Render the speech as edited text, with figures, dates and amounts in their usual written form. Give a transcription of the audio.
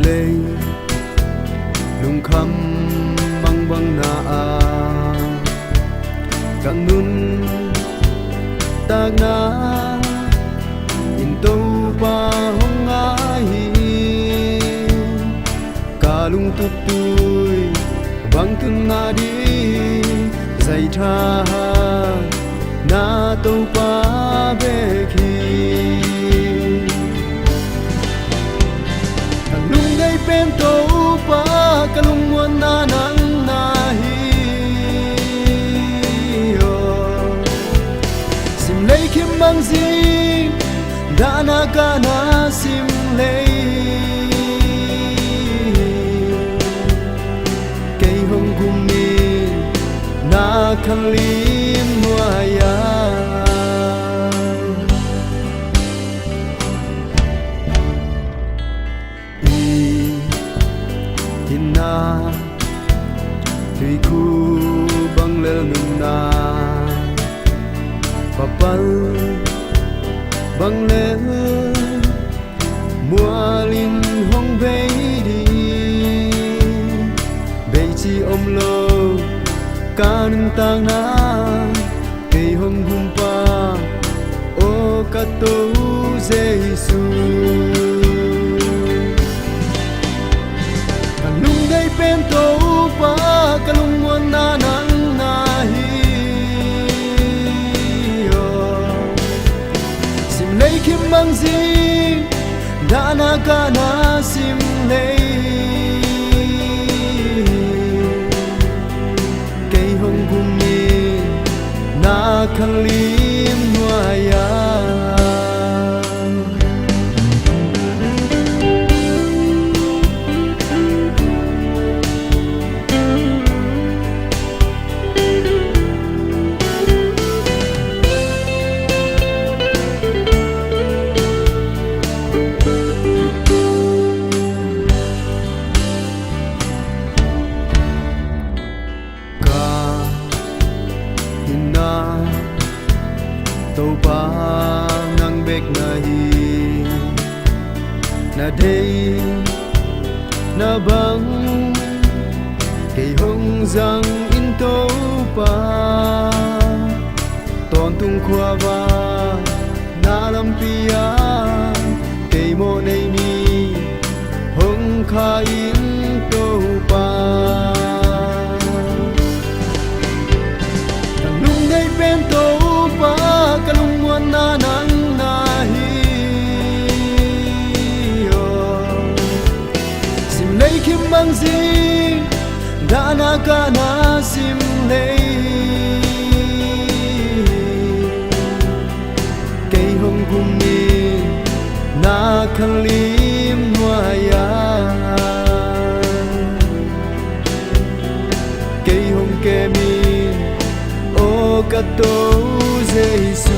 lê lung khăm băng băng na càng nun ta na in tô pa hong ai cả lung tụt tui băng cưng na đi dây tha na tô pa về khi thằng lung gây bên tô pa cả lung muôn na nắng na hi sim lấy kim băng gì đã na ca na sim lấy cây hồng cùng mi na khăn lim hoa ya in na tùy khu băng lơ nung na papal băng lơ mùa linh hong vây đi vây chi ôm lô ca nung tang na cây hong hum pa o ca tô Giêsu càng nung đây bên tô pa ca lung muôn na nắng na hi sim lấy kim băng gì đã na ca na sim lấy cây hồng cùng mi na khăn lim hoa ya tàu pa nang bek na hi na đây na bang cây hồng giang in tàu pa ton tung khoa va na lam pia cây mo nei ni hồng kha in tàu pa thằng lung đây bên tàu pa ca lung muôn na nắng na hi sim lấy kim băng gì đã na ca na sim lấy cây hồng cùng mi na khăn lim hoa ya cây hồng kê mi o ca tô Giêsu